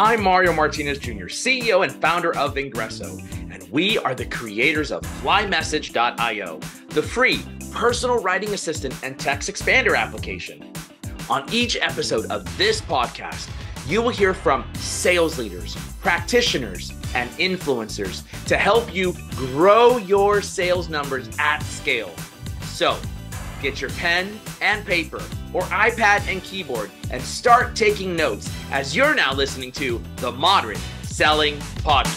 I'm Mario Martinez Jr., CEO and founder of Ingresso, and we are the creators of flymessage.io, the free personal writing assistant and text expander application. On each episode of this podcast, you will hear from sales leaders, practitioners, and influencers to help you grow your sales numbers at scale. So, get your pen and paper or iPad and keyboard and start taking notes as you're now listening to the Modern Selling Podcast.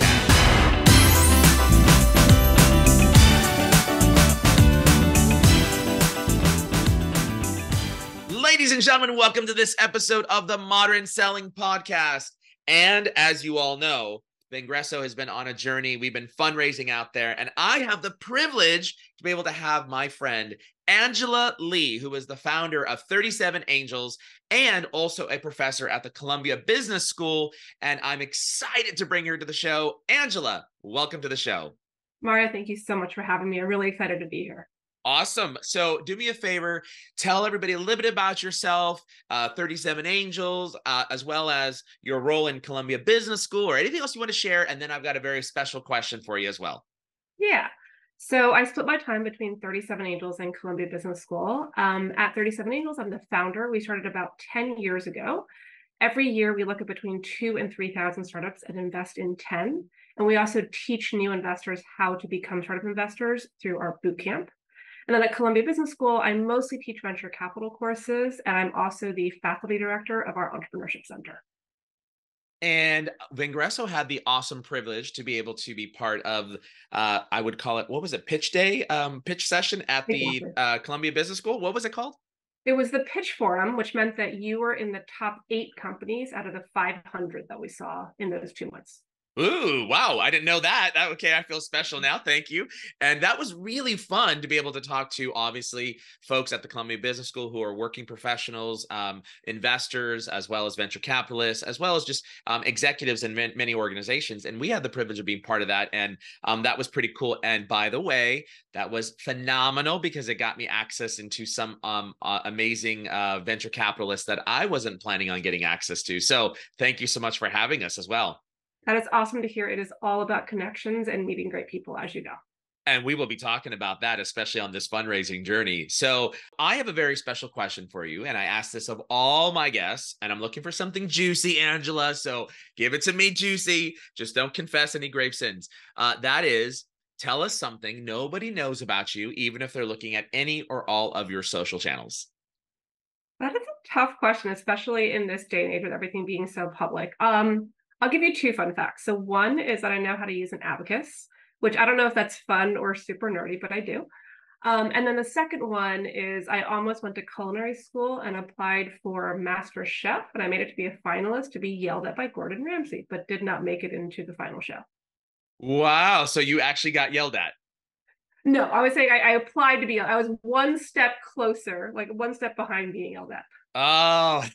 Ladies and gentlemen, welcome to this episode of the Modern Selling Podcast. And as you all know, Ingresso has been on a journey. We've been fundraising out there, and I have the privilege to be able to have my friend Angela Lee, who is the founder of 37 Angels and also a professor at the Columbia Business School. And I'm excited to bring her to the show. Angela, welcome to the show. Mario, thank you so much for having me. I'm really excited to be here. Awesome. So do me a favor, tell everybody a little bit about yourself, 37 Angels, as well as your role in Columbia Business School or anything else you want to share. And then I've got a very special question for you as well. Yeah. So I split my time between 37 Angels and Columbia Business School. At 37 Angels, I'm the founder. We started about 10 years ago. Every year, we look at between 2,000 and 3,000 startups and invest in 10. And we also teach new investors how to become startup investors through our boot camp. And then at Columbia Business School, I mostly teach venture capital courses, and I'm also the faculty director of our Entrepreneurship Center. And Ingresso had the awesome privilege to be able to be part of, I would call it, what was it, pitch day, pitch session at the Columbia Business School? What was it called? It was the pitch forum, which meant that you were in the top 8 companies out of the 500 that we saw in those 2 months. Ooh, wow. I didn't know that. Okay, I feel special now. Thank you. And that was really fun to be able to talk to, obviously, folks at the Columbia Business School who are working professionals, investors, as well as venture capitalists, as well as just executives in many organizations. And we had the privilege of being part of that. And that was pretty cool. And by the way, that was phenomenal because it got me access into some amazing venture capitalists that I wasn't planning on getting access to. So thank you so much for having us as well. That is awesome to hear. It is all about connections and meeting great people, as you know. And we will be talking about that, especially on this fundraising journey. So I have a very special question for you. And I ask this of all my guests, and I'm looking for something juicy, Angela. So give it to me juicy. Just don't confess any grave sins. That is, tell us something nobody knows about you, even if they're looking at any or all of your social channels. That is a tough question, especially in this day and age with everything being so public. I'll give you 2 fun facts. So one is that I know how to use an abacus, which I don't know if that's fun or super nerdy, but I do. And then the second one is I almost went to culinary school and applied for Master Chef, and I made it to be a finalist to be yelled at by Gordon Ramsay, but did not make it into the final show. Wow. So you actually got yelled at? No, I was saying I applied to be, I was one step closer, like one step behind being yelled at. Oh,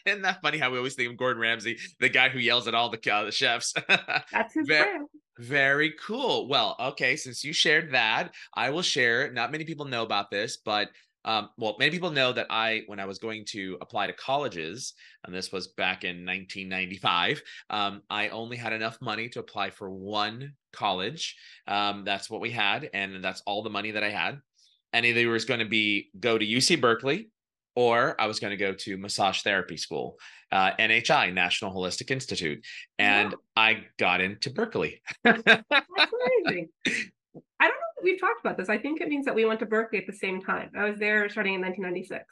isn't that funny how we always think of Gordon Ramsay, the guy who yells at all the chefs? That's his brand. Very cool. Well, okay, since you shared that, I will share. Not many people know about this, but many people know that when I was going to apply to colleges, and this was back in 1995, I only had enough money to apply for one college. That's what we had, and that's all the money that I had. And either it was going to go to UC Berkeley, or I was going to go to massage therapy school, NHI, National Holistic Institute. And wow. I got into Berkeley. That's amazing. I don't know if we've talked about this. I think it means that we went to Berkeley at the same time. I was there starting in 1996.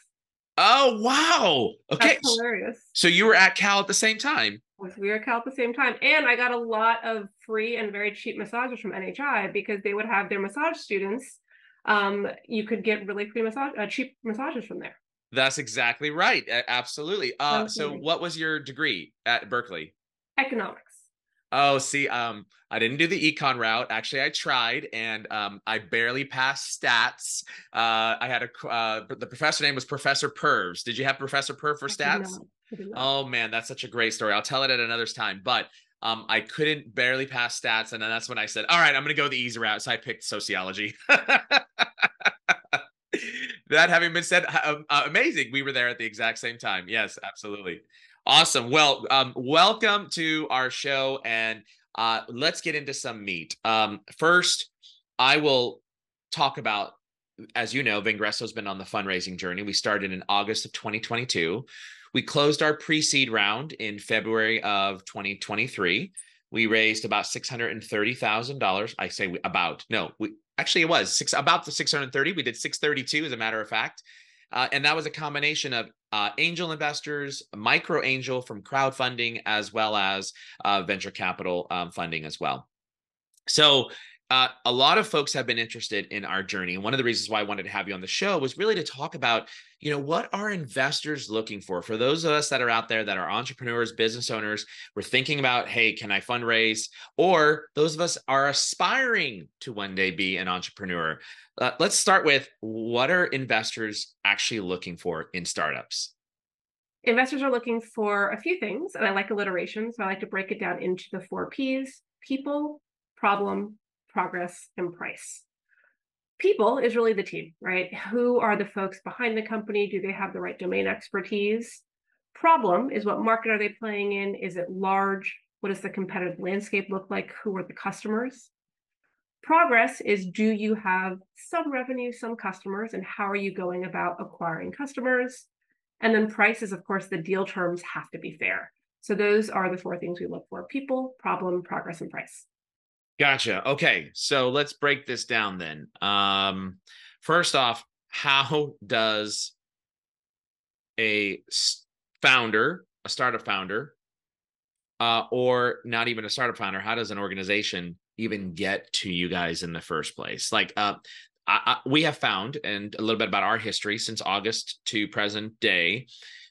Oh, wow. Okay. That's hilarious. So you were at Cal at the same time? We were at Cal at the same time. And I got a lot of free and very cheap massages from NHI because they would have their massage students. You could get really free cheap massages from there. That's exactly right. Absolutely. So what was your degree at Berkeley? Economics. Oh, see, I didn't do the econ route. Actually, I tried, and I barely passed stats. I had the professor name was Professor Pervs. Did you have Professor Perv for stats? I did not. Oh man, that's such a great story. I'll tell it at another time. But I couldn't barely pass stats, and then that's when I said, "All right, I'm going to go the easy route." So I picked sociology. That having been said, amazing. We were there at the exact same time. Yes, absolutely. Awesome. Well, welcome to our show, and let's get into some meat. First, I will talk about, as you know, Vingresso's been on the fundraising journey. We started in August of 2022. We closed our pre-seed round in February of 2023. We raised about $630,000. I say about, no, it was about the 630. We did 632 as a matter of fact. And that was a combination of angel investors, micro angel from crowdfunding, as well as venture capital funding as well. So a lot of folks have been interested in our journey. And one of the reasons why I wanted to have you on the show was really to talk about, what are investors looking for? For those of us that are out there that are entrepreneurs, business owners, we're thinking about, hey, can I fundraise? Or those of us are aspiring to one day be an entrepreneur. Let's start with, what are investors actually looking for in startups? Investors are looking for a few things, and I like alliteration, so I like to break it down into the 4 Ps: people, problem, progress, and price. People is really the team, right? Who are the folks behind the company? Do they have the right domain expertise? Problem is, what market are they playing in? Is it large? What does the competitive landscape look like? Who are the customers? Progress is, do you have some revenue, some customers, and how are you going about acquiring customers? And then price is, of course, the deal terms have to be fair. So those are the 4 things we look for: people, problem, progress, and price. Gotcha. Okay, so let's break this down then. First off, how does a startup founder, or not even a startup founder, how does an organization even get to you guys in the first place? Like, we have found, and a little bit about our history since August to present day,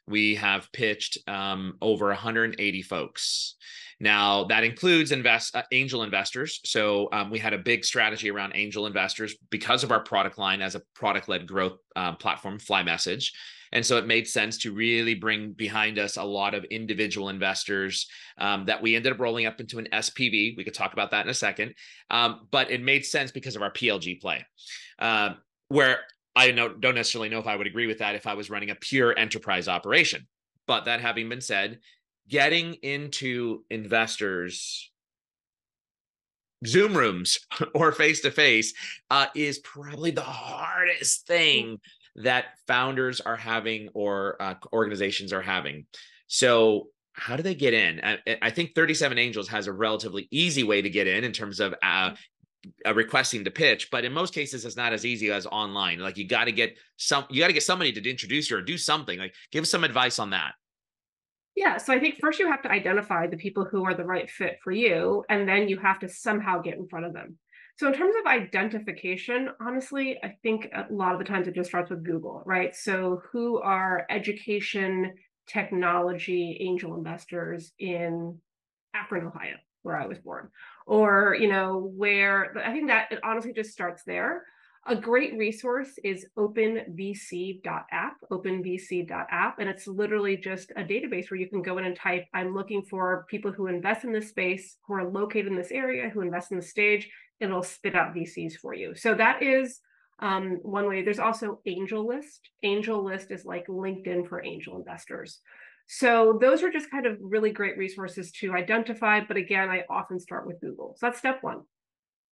we have pitched over 180 folks. Now, that includes angel investors. So we had a big strategy around angel investors because of our product line as a product-led growth platform, Fly Message. And so it made sense to really bring behind us a lot of individual investors that we ended up rolling up into an SPV. We could talk about that in a second. But it made sense because of our PLG play, where I don't necessarily know if I would agree with that if I was running a pure enterprise operation. But that having been said, getting into investors' Zoom rooms or face-to-face is probably the hardest thing that founders are having, or organizations are having. So how do they get in? I think 37 Angels has a relatively easy way to get in terms of requesting to pitch, but in most cases it's not as easy as online. Like, you got to get somebody to introduce you or do something. Like, give us some advice on that. Yeah, so I think first you have to identify the people who are the right fit for you, and then you have to somehow get in front of them. So in terms of identification, honestly, I think a lot of the times it just starts with Google, right? So who are education, technology, angel investors in Akron, Ohio, where I was born? Or, where, I think that it honestly just starts there. A great resource is openvc.app, and it's literally just a database where you can go in and type, I'm looking for people who invest in this space, who are located in this area, who invest in the stage, and it'll spit out VCs for you. So that is one way. There's also Angel List. Angel List is like LinkedIn for angel investors. So those are just kind of really great resources to identify. But again, I often start with Google. So that's step one.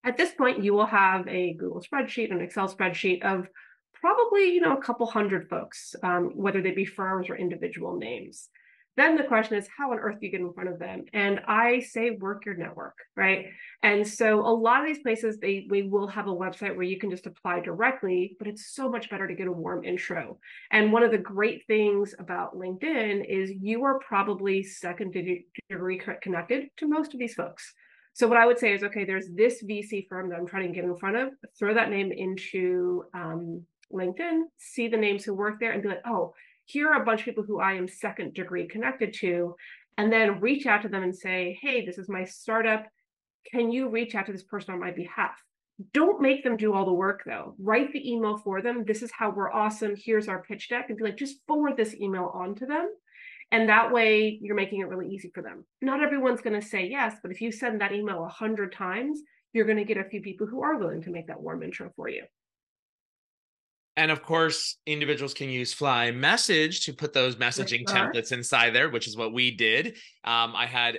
At this point, you will have a Google spreadsheet, an Excel spreadsheet of probably, a couple hundred folks, whether they be firms or individual names. Then the question is, how on earth do you get in front of them? And I say, work your network, right? And so a lot of these places, they will have a website where you can just apply directly, but it's so much better to get a warm intro. And one of the great things about LinkedIn is you are probably second degree connected to most of these folks. So what I would say is, okay, there's this VC firm that I'm trying to get in front of, throw that name into LinkedIn, see the names who work there, and be like, oh, here are a bunch of people who I am second degree connected to, and then reach out to them and say, hey, this is my startup. Can you reach out to this person on my behalf? Don't make them do all the work, though. Write the email for them. This is how we're awesome. Here's our pitch deck. And be like, just forward this email on to them. And that way you're making it really easy for them. Not everyone's going to say yes, but if you send that email 100 times, you're going to get a few people who are willing to make that warm intro for you. And of course, individuals can use Fly Message to put those For messaging sure. templates inside there, which is what we did. I had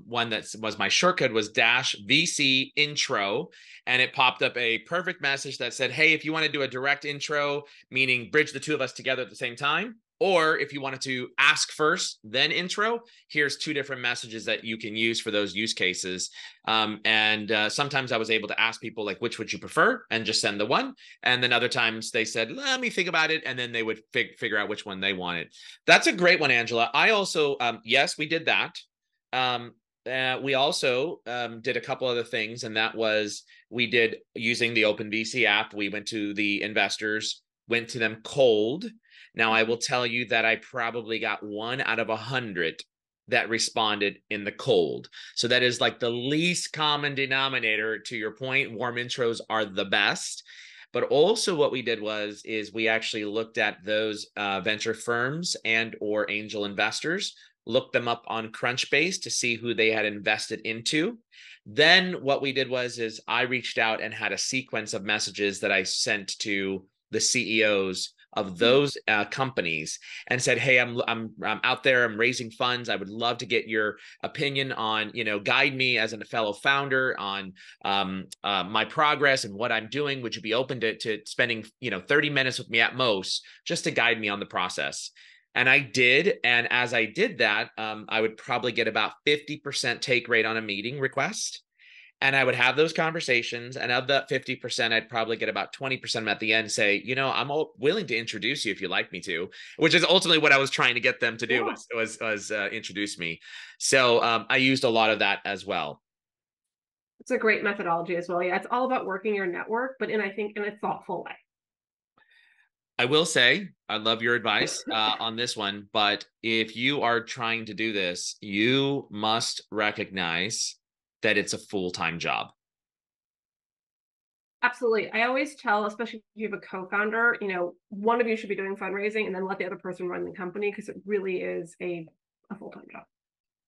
one that was my shortcut was dash VC intro, and it popped up a perfect message that said, hey, if you want to do a direct intro, meaning bridge the two of us together at the same time, or if you wanted to ask first, then intro, here's two different messages that you can use for those use cases. And sometimes I was able to ask people like, which would you prefer? And just send the one. And then other times they said, let me think about it. And then they would figure out which one they wanted. That's a great one, Angela. I also, yes, we did that. We also did a couple other things, and that was we did using the OpenVC app. We went to the investors, went to them cold. Now, I will tell you that I probably got 1 out of 100 that responded in the cold. So that is like the least common denominator. To your point, warm intros are the best. But also what we did is we actually looked at those venture firms and or angel investors, looked them up on Crunchbase to see who they had invested into. Then what we did is I reached out and had a sequence of messages that I sent to the CEOs of those companies and said, hey, I'm out there, I'm raising funds. I would love to get your opinion on, guide me as a fellow founder on my progress and what I'm doing. Would you be open to spending, 30 minutes with me at most, just to guide me on the process? And I did. And as I did that, I would probably get about 50% take rate on a meeting request. And I would have those conversations. And of that 50%, I'd probably get about 20% at the end say, I'm willing to introduce you if you'd like me to, which is ultimately what I was trying to get them to do was introduce me. So I used a lot of that as well. It's a great methodology as well. Yeah, it's all about working your network, but in a thoughtful way. I will say, I love your advice on this one, but if you are trying to do this, you must recognize that it's a full-time job. Absolutely. I always tell, especially if you have a co-founder, one of you should be doing fundraising and then let the other person run the company, because it really is a full-time job.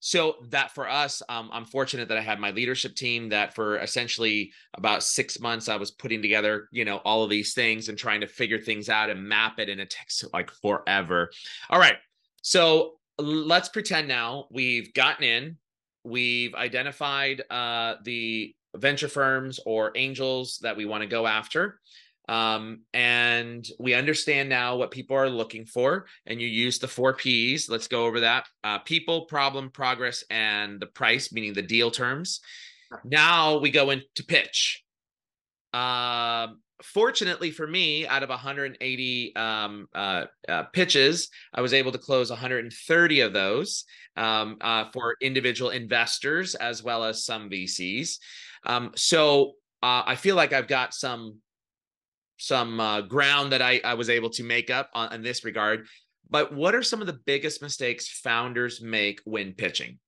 So that for us, I'm fortunate that I had my leadership team that for essentially about 6 months, I was putting together, all of these things and trying to figure things out and map it. And it takes like forever. All right. So let's pretend now we've gotten in, we've identified the venture firms or angels that we want to go after. And we understand now what people are looking for, and you use the 4 Ps. Let's go over that. People, problem, progress, and the price, meaning the deal terms. Now we go into pitch. Fortunately for me, out of 180 pitches, I was able to close 130 of those for individual investors as well as some VCs. So I feel like I've got some ground that I was able to make up in this regard. But what are some of the biggest mistakes founders make when pitching?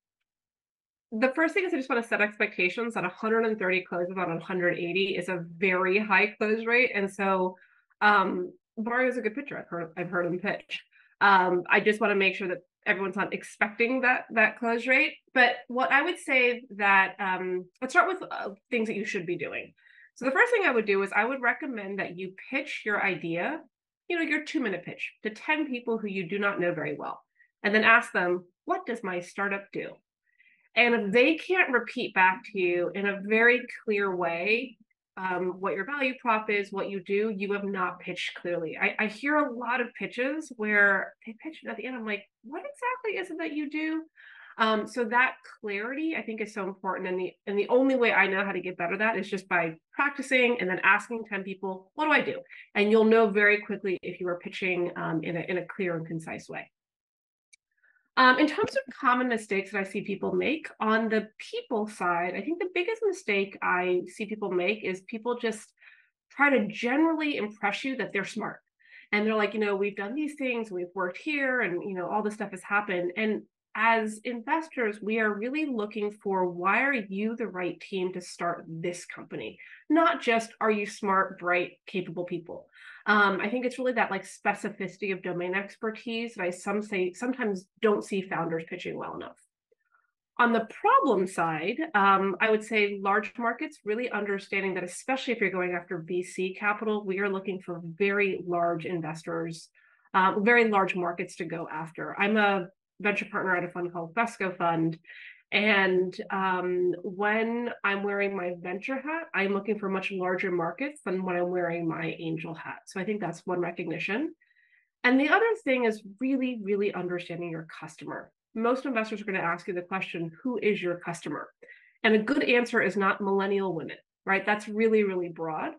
The first thing is I just want to set expectations that 130 closes on 180 is a very high close rate. And so Mario's a good pitcher. I've heard him pitch. I just want to make sure that everyone's not expecting that close rate. But what I would say that let's start with things that you should be doing. So the first thing I would do is I would recommend that you pitch your idea, your 2-minute pitch to 10 people who you do not know very well, and then ask them, what does my startup do? And if they can't repeat back to you in a very clear way what your value prop is, what you do, you have not pitched clearly. I hear a lot of pitches where they pitch it at the end. I'm like, what exactly is it that you do? So that clarity, I think, is so important. And the only way I know how to get better at that is just by practicing and then asking 10 people, what do I do? And you'll know very quickly if you are pitching in a clear and concise way. In terms of common mistakes that I see people make on the people side, I think the biggest mistake I see people make is people just try to generally impress you that they're smart. And they're like, we've done these things, we've worked here, and, all this stuff has happened. And as investors, we are really looking for, why are you the right team to start this company? Not just, are you smart, bright, capable people? I think it's really that specificity of domain expertise that I sometimes don't see founders pitching well enough. On the problem side, I would say large markets, really understanding that, especially if you're going after VC capital, we are looking for very large investors, very large markets to go after. I'm a venture partner at a fund called Vesco Fund. And when I'm wearing my venture hat, I'm looking for much larger markets than when I'm wearing my angel hat. So I think that's one recognition. And the other thing is really, really understanding your customer. Most investors are going to ask you the question, who is your customer? And a good answer is not millennial women, right? That's really, really broad.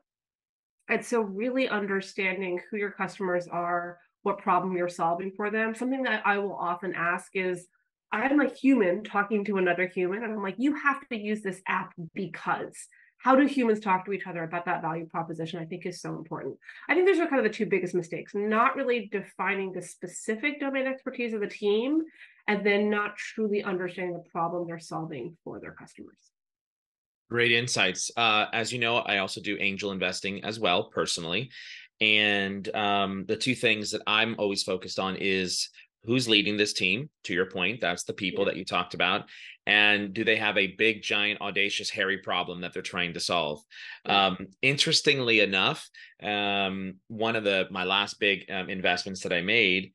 And so really understanding who your customers are, what problem you're solving for them. Something that I will often ask is, I'm a human talking to another human, and I'm like, you have to use this app because. How do humans talk to each other about that value proposition? I think is so important. I think those are kind of the two biggest mistakes, not really defining the specific domain expertise of the team, and then not truly understanding the problem they're solving for their customers. Great insights. As you know, I also do angel investing as well personally. And the two things that I'm always focused on is who's leading this team, to your point, that's the people that you talked about. And do they have a big, giant, audacious, hairy problem that they're trying to solve? Interestingly enough, one of my last big investments that I made,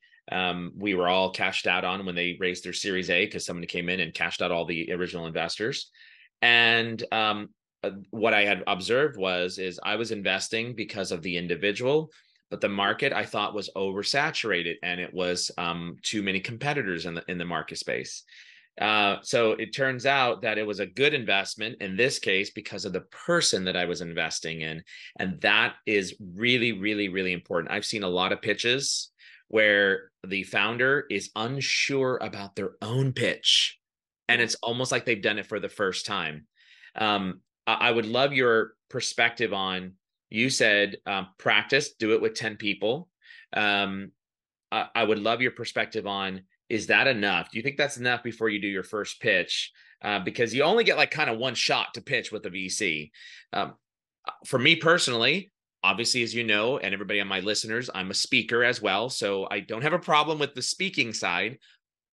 we were all cashed out on when they raised their Series A, because somebody came in and cashed out all the original investors. And what I had observed is I was investing because of the individual, but the market I thought was oversaturated, and it was too many competitors in the market space. So it turns out that it was a good investment in this case because of the person that I was investing in. And that is really, really, really important. I've seen a lot of pitches where the founder is unsure about their own pitch, and it's almost like they've done it for the first time. I would love your perspective on, you said practice, do it with 10 people. I would love your perspective on, is that enough? Do you think that's enough before you do your first pitch? Because you only get like kind of one shot to pitch with a VC. For me personally, obviously, as you know, and everybody on my listeners, I'm a speaker as well. So I don't have a problem with the speaking side,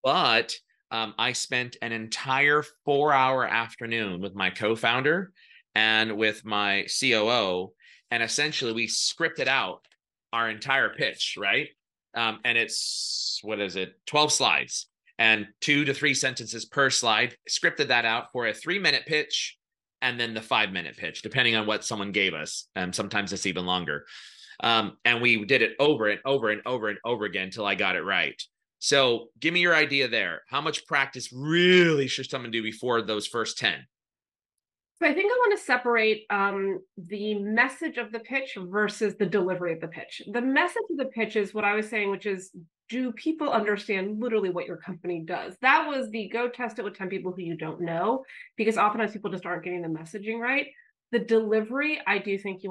but I spent an entire 4-hour afternoon with my co-founder and with my COO, and essentially we scripted out our entire pitch, right? And it's, 12 slides and 2 to 3 sentences per slide, scripted that out for a 3-minute pitch and then the 5-minute pitch, depending on what someone gave us. And sometimes it's even longer. And we did it over and over and over and over again until I got it right. So give me your idea there. How much practice really should someone do before those first 10? So I think I want to separate the message of the pitch versus the delivery of the pitch. The message of the pitch is what I was saying, which is, do people understand literally what your company does? That was the go test it with 10 people who you don't know, because oftentimes people just aren't getting the messaging right. The delivery, I do think you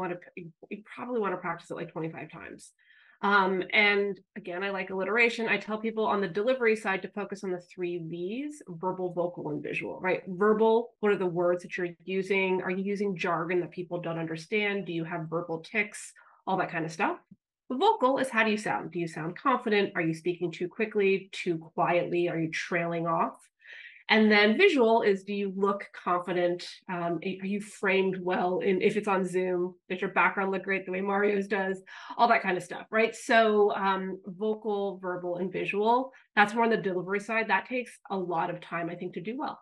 probably want to practice it like 25 times. And again, I like alliteration. I tell people on the delivery side to focus on the 3 V's: verbal, vocal, and visual, right? Verbal, what are the words that you're using? Are you using jargon that people don't understand? Do you have verbal tics? All that kind of stuff. The vocal is, how do you sound? Do you sound confident? Are you speaking too quickly, too quietly? Are you trailing off? And then visual is, do you look confident? Are you framed well? And if it's on Zoom, does your background look great the way Mario's does? All that kind of stuff, right? So vocal, verbal, and visual, that's more on the delivery side. That takes a lot of time, I think, to do well.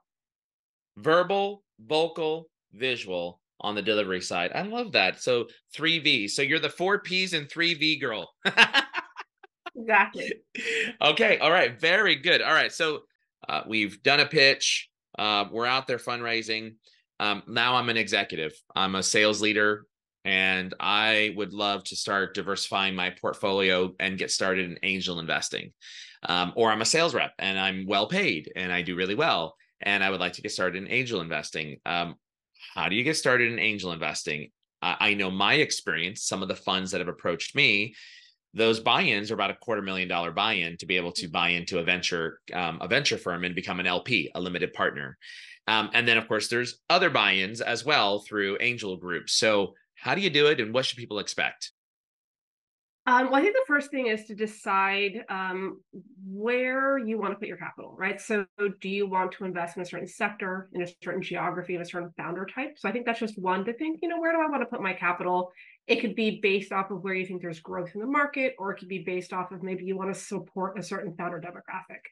Verbal, vocal, visual on the delivery side. I love that. So 3 V's. So you're the 4 P's and 3 V girl. Exactly. Okay. All right. Very good. All right. So we've done a pitch. We're out there fundraising. Now I'm an executive. I'm a sales leader, and I would love to start diversifying my portfolio and get started in angel investing. Or I'm a sales rep and I'm well paid and I do really well, and I would like to get started in angel investing. How do you get started in angel investing? I know my experience, some of the funds that have approached me, those buy-ins are about $250,000 buy-in to be able to buy into a venture firm and become an LP, a limited partner. And then, of course, there's other buy-ins as well through angel groups. So how do you do it, and what should people expect? Well, I think the first thing is to decide where you want to put your capital, right? So do you want to invest in a certain sector, in a certain geography, in a certain founder type? So I think that's just one to think, where do I want to put my capital? It could be based off of where you think there's growth in the market, or it could be based off of maybe you want to support a certain founder demographic.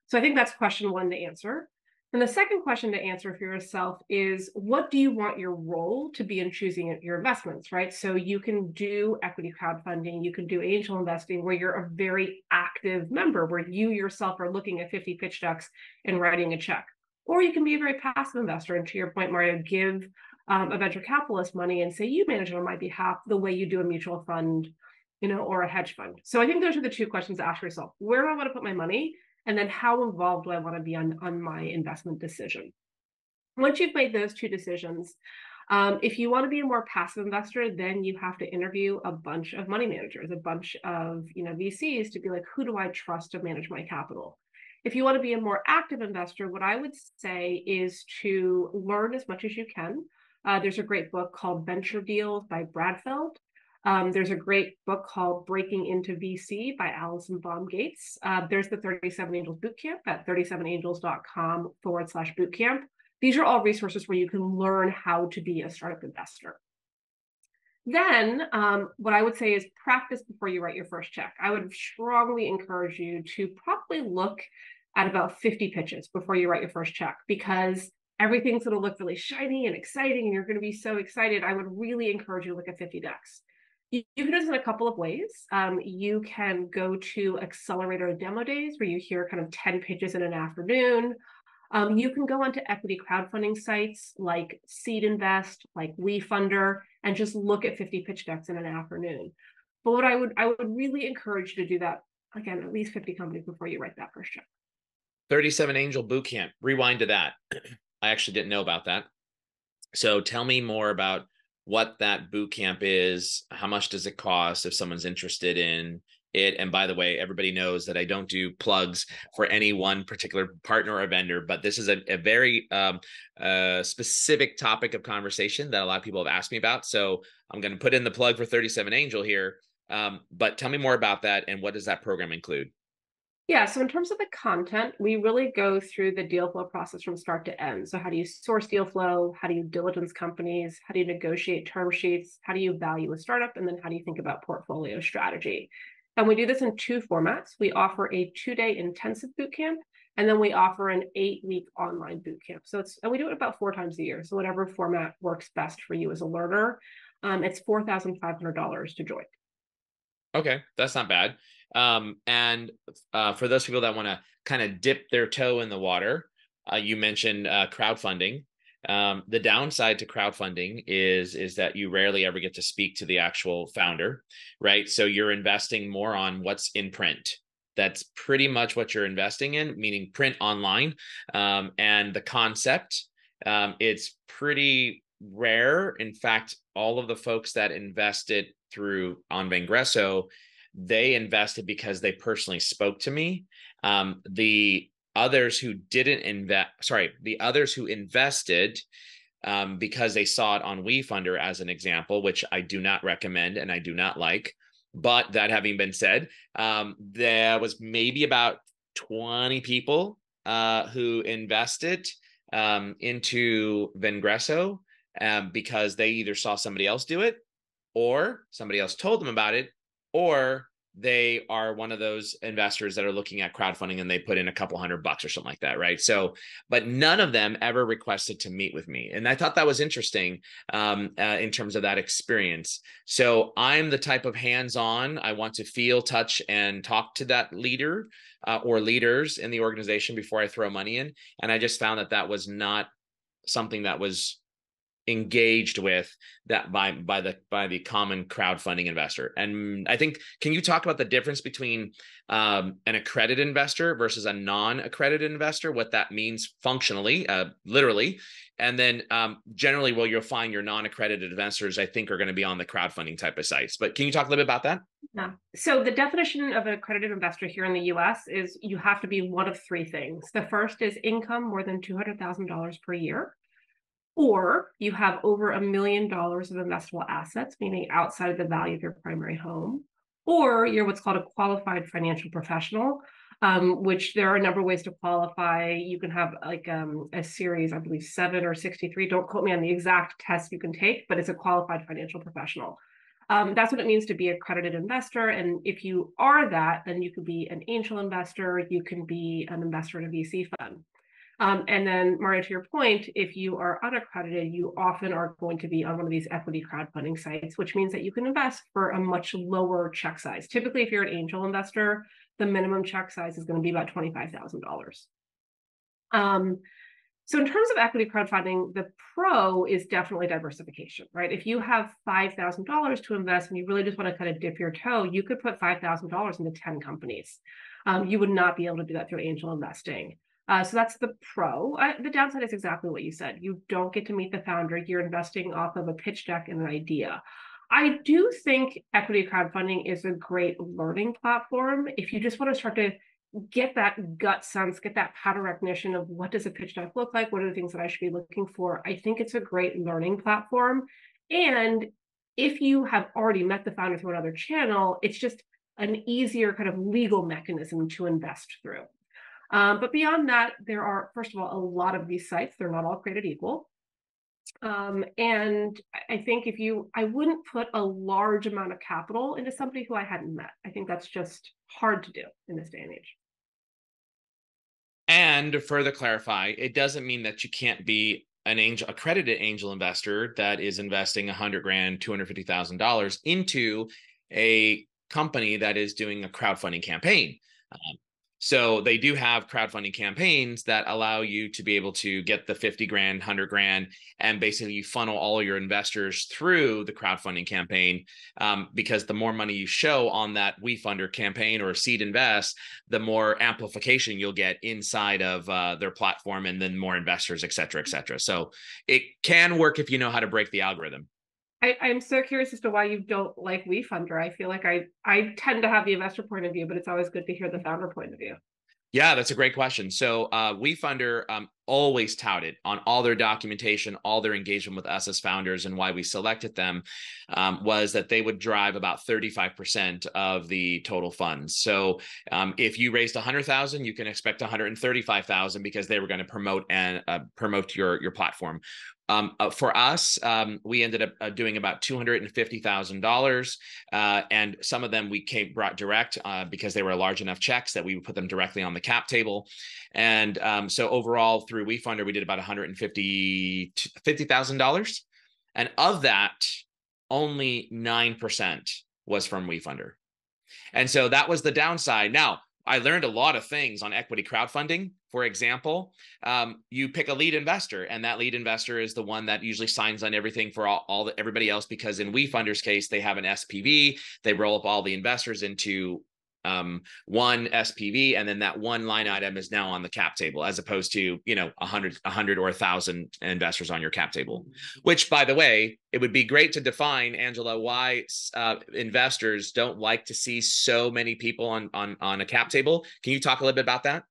So I think that's question one to answer. And the second question to answer for yourself is, what do you want your role to be in choosing your investments, right? So you can do equity crowdfunding, you can do angel investing where you're a very active member, where you yourself are looking at 50 pitch decks and writing a check. Or you can be a very passive investor. And to your point, Mario, give a venture capitalist money and say, you manage it on my behalf the way you do a mutual fund, or a hedge fund. So I think those are the two questions to ask yourself. Where do I want to put my money? And then how involved do I want to be on my investment decision? Once you've made those two decisions, if you want to be a more passive investor, then you have to interview a bunch of money managers, a bunch of VCs to be like, who do I trust to manage my capital? If you want to be a more active investor, what I would say is to learn as much as you can. There's a great book called Venture Deals by Bradfeld. There's a great book called Breaking into VC by Alison Baum Gates. There's the 37 Angels Bootcamp at 37angels.com/bootcamp. These are all resources where you can learn how to be a startup investor. Then what I would say is practice before you write your first check. I would strongly encourage you to probably look at about 50 pitches before you write your first check, because everything's going to look really shiny and exciting and you're going to be so excited. I would really encourage you to look at 50 decks. You can do this in a couple of ways. You can go to accelerator demo days where you hear kind of 10 pitches in an afternoon. You can go onto equity crowdfunding sites like Seed Invest, like WeFunder, and just look at 50 pitch decks in an afternoon. But what I would really encourage you to do that, again, at least 50 companies before you write that first check. 37 Angel Bootcamp. Rewind to that. I actually didn't know about that. So tell me more about what that bootcamp is. How much does it cost if someone's interested in it? And by the way, everybody knows that I don't do plugs for any one particular partner or vendor, but this is a very specific topic of conversation that a lot of people have asked me about. So I'm going to put in the plug for 37 Angel here. But tell me more about that, and what does that program include? Yeah, so in terms of the content, we really go through the deal flow process from start to end. So how do you source deal flow? How do you diligence companies? How do you negotiate term sheets? How do you value a startup? And then how do you think about portfolio strategy? And we do this in two formats. We offer a 2-day intensive bootcamp, and then we offer an 8-week online bootcamp. And we do it about 4 times a year. So whatever format works best for you as a learner. It's $4,500 to join. Okay, that's not bad. And for those people that want to kind of dip their toe in the water, you mentioned crowdfunding. The downside to crowdfunding is that you rarely ever get to speak to the actual founder, right? So you're investing more on what's in print. That's pretty much what you're investing in, meaning print online. And the concept, it's pretty rare. In fact, all of the folks that invested through on Vengreso, they invested because they personally spoke to me. The others who didn't the others who invested because they saw it on WeFunder as an example, which I do not recommend and I do not like. But that having been said, there was maybe about 20 people who invested into Vengreso because they either saw somebody else do it, or somebody else told them about it, or they are one of those investors that are looking at crowdfunding and they put in a couple $100 or something like that, right? So, but none of them ever requested to meet with me. And I thought that was interesting in terms of that experience. So I'm the type of hands-on, I want to feel, touch, and talk to that leader or leaders in the organization before I throw money in. And I just found that that was not something that was engaged with that by the common crowdfunding investor. And I think, can you talk about the difference between an accredited investor versus a non-accredited investor, what that means functionally, literally, and then generally, well, you'll find your non-accredited investors, I think, are going to be on the crowdfunding type of sites. But can you talk a little bit about that? Yeah. So the definition of an accredited investor here in the US is you have to be one of 3 things. The first is income more than $200,000 per year, or you have over $1 million of investable assets, meaning outside of the value of your primary home, or you're what's called a qualified financial professional, which there are a number of ways to qualify. You can have like a series, I believe 7 or 63. Don't quote me on the exact test you can take, but it's a qualified financial professional. That's what it means to be an accredited investor. And if you are that, then you could be an angel investor, you can be an investor in a VC fund. And then, Mario, to your point, if you are unaccredited, you often are going to be on one of these equity crowdfunding sites, which means that you can invest for a much lower check size. Typically, if you're an angel investor, the minimum check size is going to be about $25,000. So in terms of equity crowdfunding, the pro is definitely diversification, right? If you have $5,000 to invest and you really just want to kind of dip your toe, you could put $5,000 into 10 companies. You would not be able to do that through angel investing. So that's the pro. The downside is exactly what you said. You don't get to meet the founder. You're investing off of a pitch deck and an idea. I do think equity crowdfunding is a great learning platform. If you just want to start to get that gut sense, get that pattern recognition of what does a pitch deck look like? What are the things that I should be looking for? I think it's a great learning platform. And if you have already met the founder through another channel, it's just an easier kind of legal mechanism to invest through. But beyond that, there are, first of all, a lot of these sites. They're not all created equal. And I think I wouldn't put a large amount of capital into somebody who I hadn't met. I think that's just hard to do in this day and age. And to further clarify, it doesn't mean that you can't be an accredited angel investor that is investing $100,000, $250,000 into a company that is doing a crowdfunding campaign. So they do have crowdfunding campaigns that allow you to be able to get the 50 grand, 100 grand, and basically you funnel all your investors through the crowdfunding campaign, because the more money you show on that WeFunder campaign or Seed Invest, the more amplification you'll get inside of their platform, and then more investors, et cetera, et cetera. So it can work if you know how to break the algorithm. I'm so curious as to why you don't like WeFunder. I feel like I tend to have the investor point of view, but it's always good to hear the founder point of view. Yeah, that's a great question. So WeFunder always touted on all their documentation, all their engagement with us as founders, and why we selected them was that they would drive about 35% of the total funds. So if you raised 100,000, you can expect 135,000 because they were going to promote your platform. For us, we ended up doing about $250,000, and some of them we brought direct because they were large enough checks that we would put them directly on the cap table. And so overall, through WeFunder, we did about $150,000, and of that, only 9% was from WeFunder. And so that was the downside. Now, I learned a lot of things on equity crowdfunding. For example, you pick a lead investor, and that lead investor is the one that usually signs on everything for everybody else, because in WeFunder's case, they have an SPV. They roll up all the investors into one SPV, and then that one line item is now on the cap table, as opposed to 100 or 1,000 investors on your cap table. Which, by the way, it would be great to define, Angela, why investors don't like to see so many people on a cap table. Can you talk a little bit about that?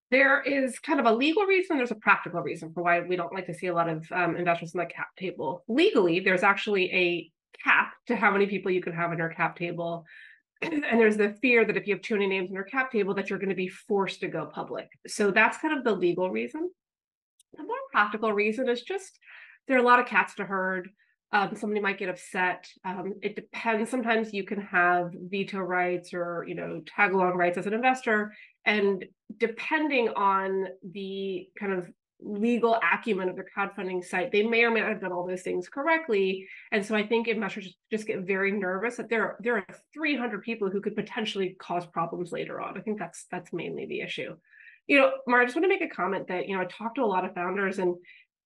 There is kind of a legal reason. There's a practical reason for why we don't like to see a lot of investors on the cap table. Legally, there's actually a cap to how many people you can have on your cap table. And there's the fear that if you have too many names in your cap table, that you're going to be forced to go public. So that's kind of the legal reason. The more practical reason is just there are a lot of cats to herd. Somebody might get upset. It depends. Sometimes you can have veto rights or tag along rights as an investor, and depending on the kind of legal acumen of the crowdfunding site, they may or may not have done all those things correctly. And so I think investors just get very nervous that there are 300 people who could potentially cause problems later on. I think that's mainly the issue. Mara, I just want to make a comment that I talked to a lot of founders, and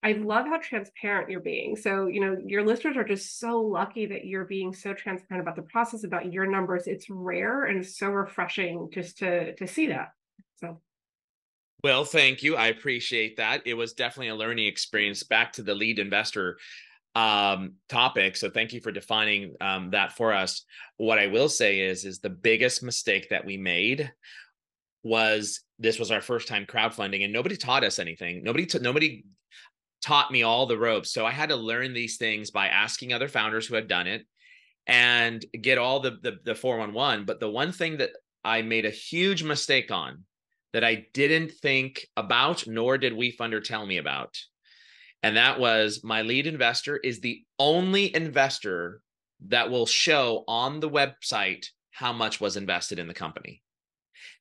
I love how transparent you're being. So, your listeners are just so lucky that you're being so transparent about the process, about your numbers. It's rare and so refreshing just to see that. So. Well, thank you. I appreciate that. It was definitely a learning experience. Back to the lead investor topic. So thank you for defining that for us. What I will say is the biggest mistake that we made was this was our first time crowdfunding, and nobody taught us anything. Nobody taught me all the ropes. So I had to learn these things by asking other founders who had done it and get all the 411. But the one thing that I made a huge mistake on that I didn't think about, nor did WeFunder tell me about, and that was my lead investor is the only investor that will show on the website how much was invested in the company.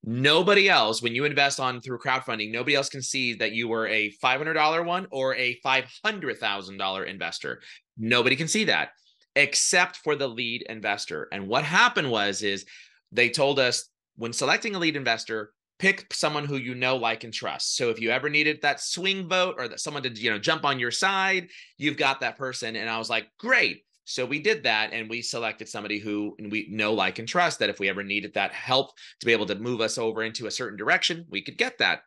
Nobody else, when you invest on through crowdfunding, nobody else can see that you were a $500 one or a $500,000 investor. Nobody can see that except for the lead investor. And what happened is they told us when selecting a lead investor, pick someone who you know, like, and trust. So if you ever needed that swing vote or that someone to, jump on your side, you've got that person. And I was like, great. So we did that, and we selected somebody who we know, like, and trust, that if we ever needed that help to be able to move us over into a certain direction, we could get that.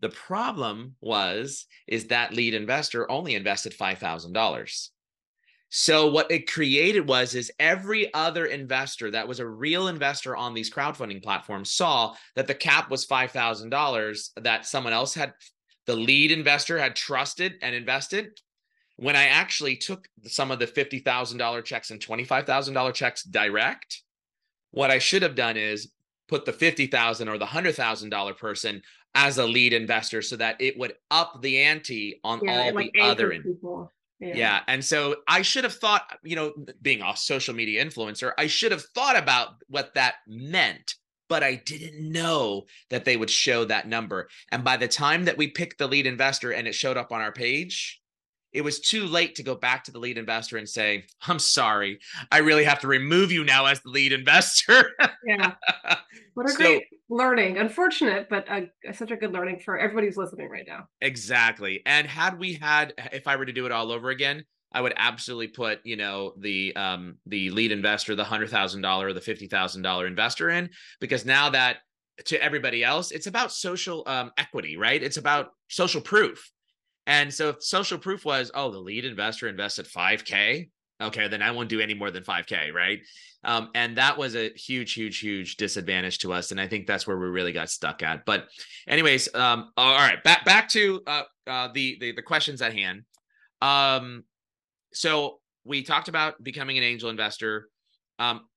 The problem is that lead investor only invested $5,000. So what it created is every other investor that was a real investor on these crowdfunding platforms saw that the cap was $5,000 that someone else had, the lead investor had trusted and invested. When I actually took some of the $50,000 checks and $25,000 checks direct, what I should have done is put the $50,000 or the $100,000 person as a lead investor so that it would up the ante on all the other people. Yeah. And so I should have thought, being a social media influencer, I should have thought about what that meant, but I didn't know that they would show that number. And by the time that we picked the lead investor and it showed up on our page, it was too late to go back to the lead investor and say, I'm sorry, I really have to remove you now as the lead investor. Yeah. What a great learning. Unfortunate, but such a good learning for everybody who's listening right now. Exactly. And if I were to do it all over again, I would absolutely put, the lead investor, the $100,000 or the $50,000 investor in, because now that to everybody else, it's about social equity, right? It's about social proof. And so if social proof was, the lead investor invested $5,000, okay, then I won't do any more than $5,000, right? And that was a huge, huge, huge disadvantage to us. And I think that's where we really got stuck at. But anyways, all right, back to the questions at hand. So we talked about becoming an angel investor.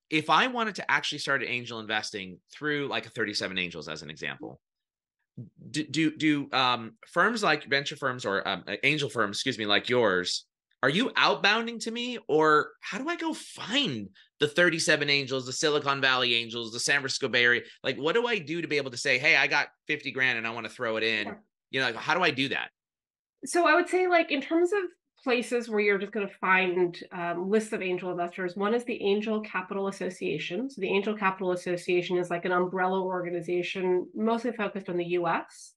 If I wanted to actually start angel investing through like a 37 Angels as an example, do firms like venture firms or angel firms, like yours, are you outbounding to me, or how do I go find the 37 Angels, the Silicon Valley Angels, the San Francisco Bay Area? Like, what do I do to be able to say, hey, I got 50 grand and I want to throw it in? How do I do that? So I would say, like, in terms of places where you're just going to find lists of angel investors, one is the Angel Capital Association. So the Angel Capital Association is like an umbrella organization mostly focused on the US.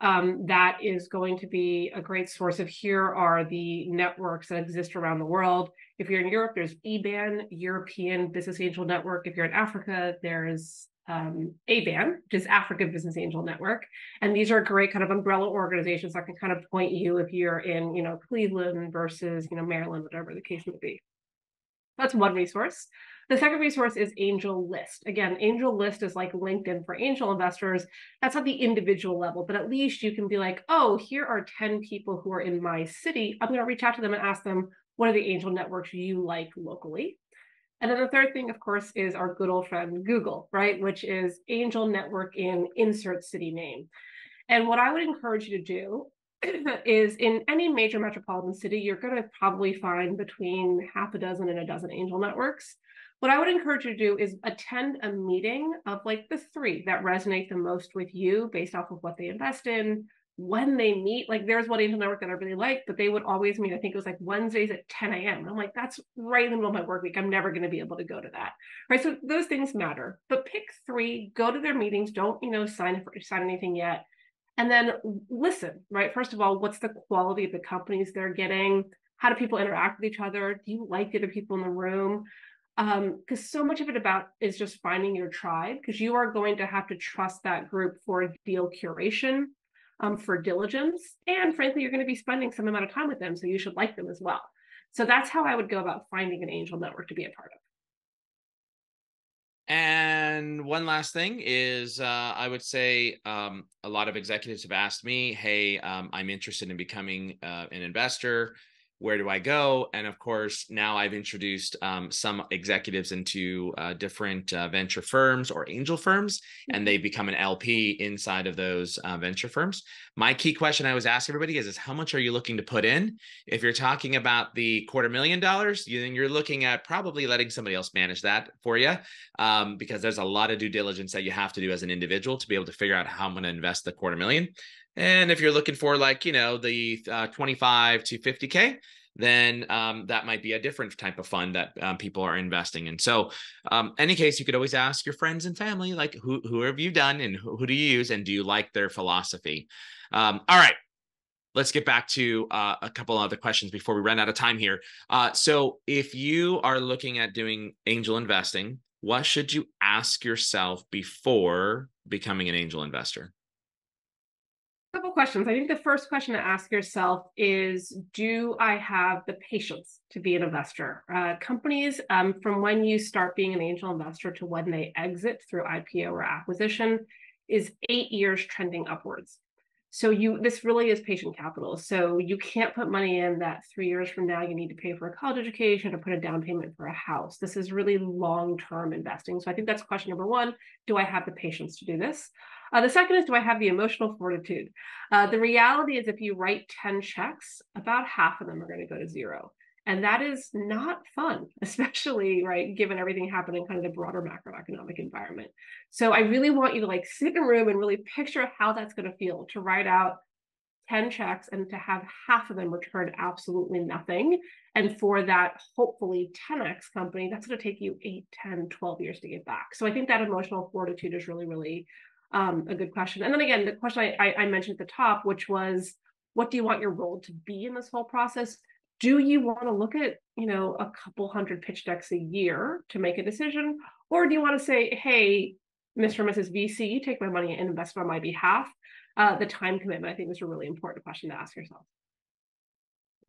That is going to be a great source of, here are the networks that exist around the world. If you're in Europe, there's EBAN, European Business Angel Network. If you're in Africa, there's ABAN, which is Africa Business Angel Network. And these are great kind of umbrella organizations that can kind of point you if you're in, Cleveland versus, Maryland, whatever the case may be. That's one resource. The second resource is Angel List. Again, Angel List is like LinkedIn for angel investors. That's at the individual level, but at least you can be like, here are 10 people who are in my city. I'm going to reach out to them and ask them, what are the angel networks you like locally? And then the third thing, of course, is our good old friend Google, right? Which is angel network in insert city name. And what I would encourage you to do is, in any major metropolitan city, you're going to probably find between half a dozen and a dozen angel networks. What I would encourage you to do is attend a meeting of like the 3 that resonate the most with you based off of what they invest in, when they meet. Like, there's one angel network that I really like, but they would always meet, I think it was like Wednesdays at 10 a.m. And I'm like, that's right in the middle of my work week. I'm never going to be able to go to that. Right. So those things matter, but pick 3, go to their meetings. Don't, sign anything yet. And then listen, right? First of all, what's the quality of the companies they're getting? How do people interact with each other? Do you like the other people in the room? Because so much of it is just finding your tribe, because you are going to have to trust that group for deal curation, for diligence, and frankly, you're going to be spending some amount of time with them, so you should like them as well. So that's how I would go about finding an angel network to be a part of. And one last thing is, I would say a lot of executives have asked me, hey, I'm interested in becoming an investor. Where do I go? And of course, now I've introduced some executives into different venture firms or angel firms, and they become an LP inside of those venture firms. My key question I always ask everybody is how much are you looking to put in? If you're talking about the $250,000, then you're looking at probably letting somebody else manage that for you, because there's a lot of due diligence that you have to do as an individual to be able to figure out how I'm going to invest the $250,000. And if you're looking for like, the 25 to 50K, then that might be a different type of fund that people are investing in. So any case, you could always ask your friends and family, like who have you done and who do you use and do you like their philosophy? All right, let's get back to a couple other questions before we run out of time here. So if you are looking at doing angel investing, what should you ask yourself before becoming an angel investor? Couple questions. I think the first question to ask yourself is, do I have the patience to be an investor? Companies, from when you start being an angel investor to when they exit through IPO or acquisition, is 8 years trending upwards. So this really is patient capital. So you can't put money in that 3 years from now you need to pay for a college education or put a down payment for a house. This is really long-term investing. So I think that's question number one. Do I have the patience to do this? The second is, do I have the emotional fortitude? The reality is if you write 10 checks, about half of them are going to go to zero. And that is not fun, especially, right, given everything happening in kind of the broader macroeconomic environment. So I really want you to like sit in a room and really picture how that's going to feel to write out 10 checks and to have half of them return absolutely nothing. And for that, hopefully 10x company, that's going to take you 8, 10, 12 years to get back. So I think that emotional fortitude is really, really a good question. And then again, the question I mentioned at the top, which was, what do you want your role to be in this whole process? Do you want to look at, a couple hundred pitch decks a year to make a decision? Or do you want to say, hey, Mr. and Mrs. VC, you take my money and invest on my behalf? The time commitment, I think, is a really important question to ask yourself.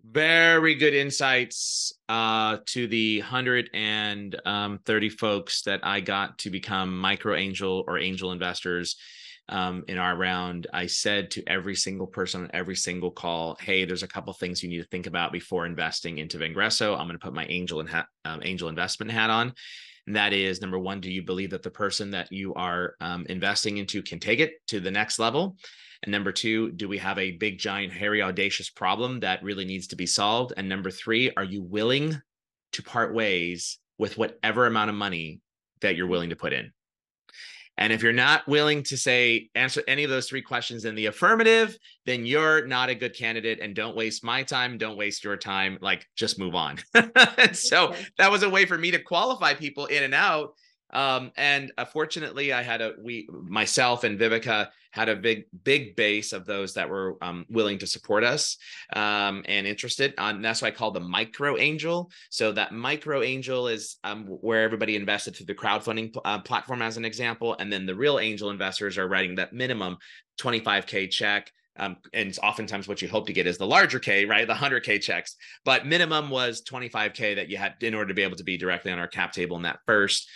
Very good insights to the 130 folks that I got to become micro angel or angel investors in our round. I said to every single person on every single call, hey, there's a couple things you need to think about before investing into Vingresso. I'm going to put my angel investment hat on. And that is, number one, do you believe that the person that you are investing into can take it to the next level? And number two, do we have a big, giant, hairy, audacious problem that really needs to be solved? And number three, are you willing to part ways with whatever amount of money that you're willing to put in? And if you're not willing to answer any of those three questions in the affirmative, then you're not a good candidate, and don't waste my time. Don't waste your time. Like, just move on. So that was a way for me to qualify people in and out. And fortunately, myself and Vivica had a big base of those that were willing to support us and interested. And that's why I call the micro angel. So that micro angel is where everybody invested through the crowdfunding platform, as an example. And then the real angel investors are writing that minimum 25K check. And oftentimes what you hope to get is the larger K, right? The 100K checks. But minimum was 25K that you had in order to be able to be directly on our cap table in that first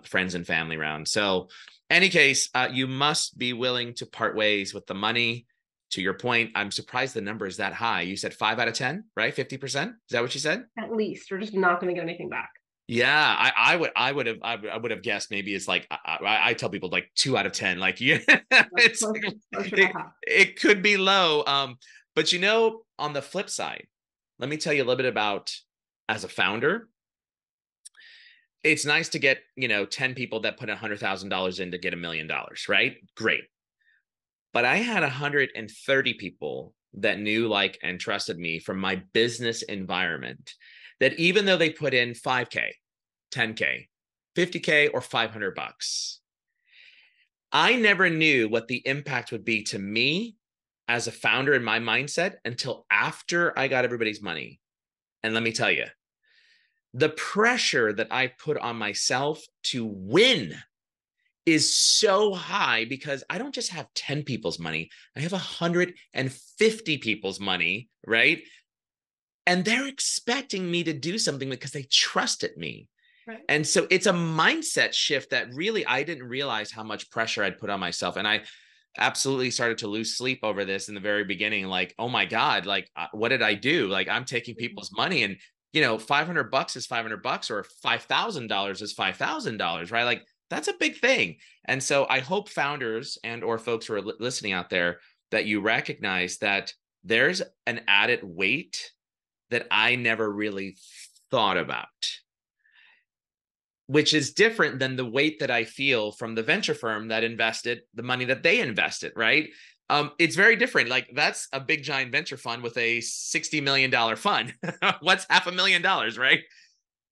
friends and family round. So any case, you must be willing to part ways with the money. To your point, I'm surprised the number is that high. You said 5 out of 10, right? 50%? Is that what you said? At least. We're just not going to get anything back. Yeah, I would have guessed maybe it's like I tell people like 2 out of 10. Like, yeah, it could be low. But on the flip side, let me tell you a little bit about, as a founder, it's nice to get 10 people that put $100,000 in to get $1 million, right? Great. But I had 130 people that knew, like, and trusted me from my business environment, that even though they put in 5K, 10K, 50K, or $500, I never knew what the impact would be to me as a founder in my mindset until after I got everybody's money. And let me tell you, the pressure that I put on myself to win is so high, because I don't just have 10 people's money. I have 150 people's money, right? And they're expecting me to do something because they trusted me. Right. And so it's a mindset shift that really, I didn't realize how much pressure I'd put on myself. And absolutely started to lose sleep over this in the very beginning. Like, oh my God, like, what did I do? Like, I'm taking people's money, and, $500 is $500, or $5,000 is $5,000, right? Like, that's a big thing. And so I hope founders and or folks who are listening out there, that you recognize that there's an added weight that I never really thought about, which is different than the weight that I feel from the venture firm that invested the money that they invested, right? It's very different. Like, that's a big giant venture fund with a $60 million fund. What's $500,000, right?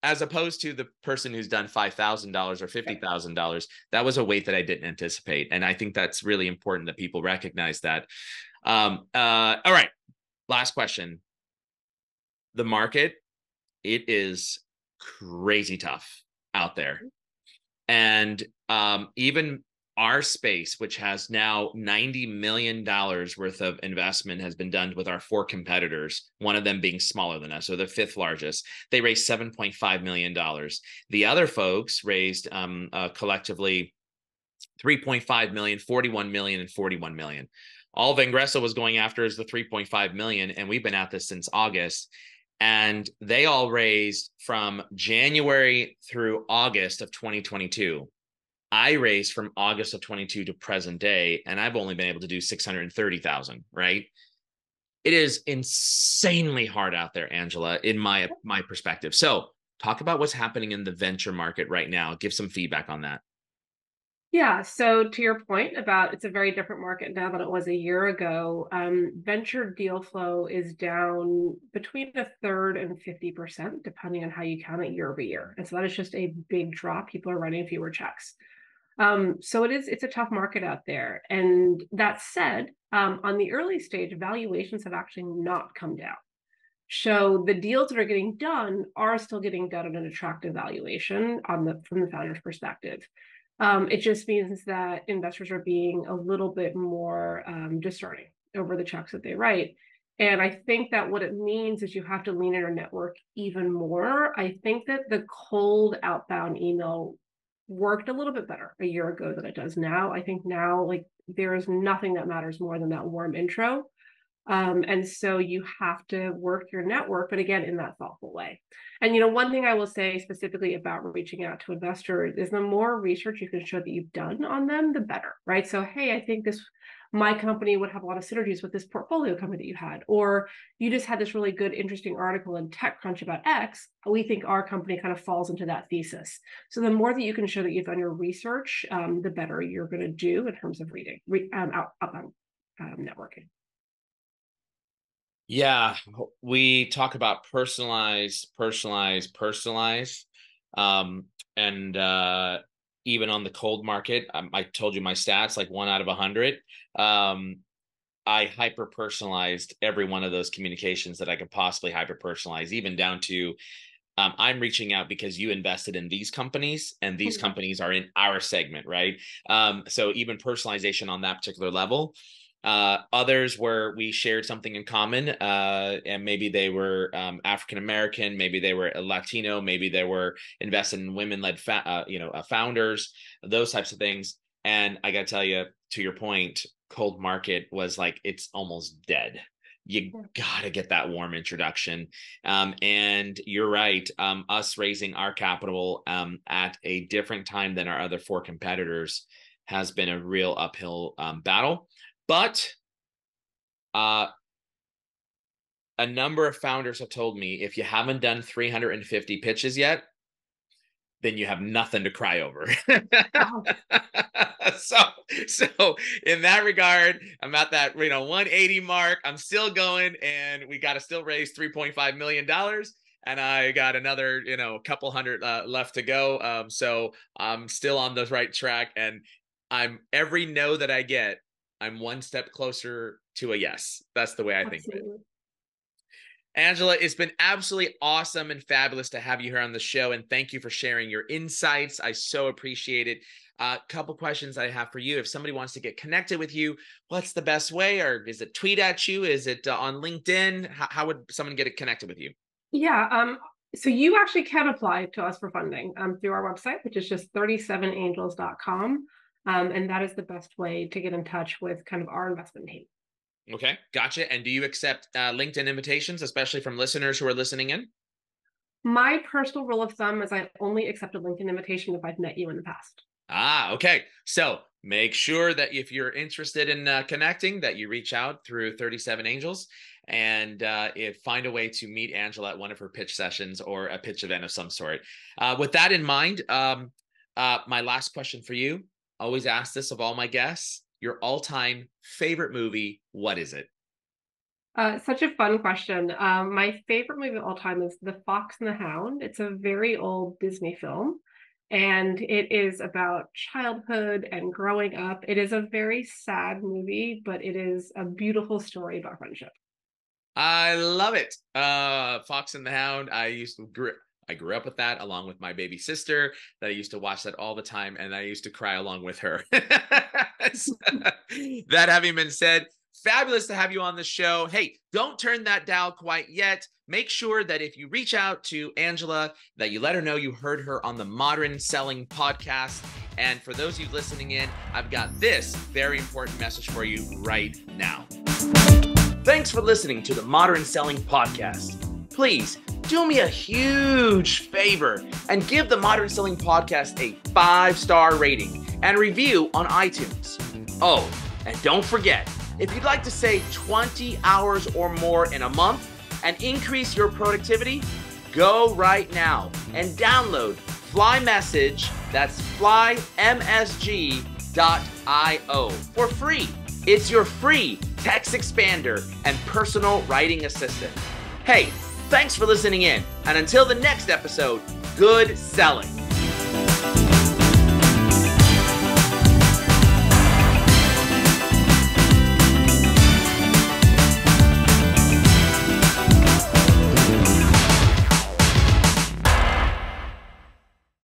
As opposed to the person who's done $5,000 or $50,000. That was a weight that I didn't anticipate. And I think that's really important that people recognize that. All right. Last question. The market, it is crazy tough out there. And even our space, which has now $90 million worth of investment, has been done with our 4 competitors, one of them being smaller than us, so the 5th largest. They raised $7.5 million. The other folks raised collectively 3.5 million, 41 million, and 41 million. All Vingresso was going after is the 3.5 million, and we've been at this since August. And they all raised from January through August of 2022. I raised from August of 22 to present day, and I've only been able to do 630,000, right? It is insanely hard out there, Angela, in my perspective. So talk about what's happening in the venture market right now. Give some feedback on that. Yeah, so to your point about it's a very different market now than it was a year ago. Venture deal flow is down between a third and 50%, depending on how you count it year over year. And so that is just a big drop. People are writing fewer checks. So it's a tough market out there. And that said, on the early stage, valuations have actually not come down. So the deals that are getting done are still getting done at an attractive valuation from the founder's perspective. It just means that investors are being a little bit more discerning over the checks that they write. And I think that what it means is you have to lean in your network even more. I think that the cold outbound email worked a little bit better a year ago than it does now. I think now, like, there is nothing that matters more than that warm intro. And so you have to work your network, but again, in that thoughtful way. And, one thing I will say specifically about reaching out to investors is the more research you can show that you've done on them, the better, right? So, hey, I think my company would have a lot of synergies with this portfolio company that you had, or you just had this really good, interesting article in TechCrunch about X. We think our company kind of falls into that thesis. So the more that you can show that you've done your research, the better you're going to do in terms of outbound networking. Yeah, we talk about personalize. And even on the cold market, I told you my stats, like 1 out of 100. I hyper personalized every one of those communications that I could possibly hyper personalize, even down to I'm reaching out because you invested in these companies, and these companies are in our segment, right? So even personalization on that particular level. Others where we shared something in common, and maybe they were African American, maybe they were Latino, maybe they were invested in women-led founders, those types of things. And I got to tell you, to your point, cold market was like, it's almost dead. You got to get that warm introduction. And you're right. Us raising our capital at a different time than our other 4 competitors has been a real uphill battle. But a number of founders have told me, if you haven't done 350 pitches yet, then you have nothing to cry over. Wow. So in that regard, I'm at that 180 mark. I'm still going, and we got to still raise $3.5 million. And I got another, couple hundred left to go. So I'm still on the right track. And every no that I get, I'm one step closer to a yes. That's the way I think of it. Angela, it's been absolutely awesome and fabulous to have you here on the show. And thank you for sharing your insights. I so appreciate it. A couple questions I have for you. If somebody wants to get connected with you, what's the best way? Or is it tweet at you? Is it on LinkedIn? How would someone get connected with you? Yeah. So you actually can apply to us for funding through our website, which is just 37angels.com. And that is the best way to get in touch with kind of our investment team. Okay, gotcha. And do you accept LinkedIn invitations, especially from listeners who are listening in? My personal rule of thumb is I only accept a LinkedIn invitation if I've met you in the past. Okay. So make sure that if you're interested in connecting, that you reach out through 37 Angels and find a way to meet Angela at one of her pitch sessions or a pitch event of some sort. With that in mind, my last question for you, always ask this of all my guests, your all-time favorite movie, what is it? Such a fun question. My favorite movie of all time is The Fox and the Hound. It's a very old Disney film, and it is about childhood and growing up. It is a very sad movie, but it is a beautiful story about friendship. I love it. Fox and the Hound. I grew up with that along with my baby sister. That I used to watch that all the time, and I used to cry along with her. That having been said, fabulous to have you on the show. Hey, don't turn that dial quite yet. Make sure that if you reach out to Angela, that you let her know you heard her on the Modern Selling podcast. And for those of you listening in, I've got this very important message for you right now. Thanks for listening to the Modern Selling podcast. Please do me a huge favor and give the Modern Selling podcast a 5-star rating and review on iTunes. Oh, and don't forget, if you'd like to save 20 hours or more in a month and increase your productivity, go right now and download Fly Message, that's flymsg.io for free. It's your free text expander and personal writing assistant. Hey, thanks for listening in, and until the next episode, good selling.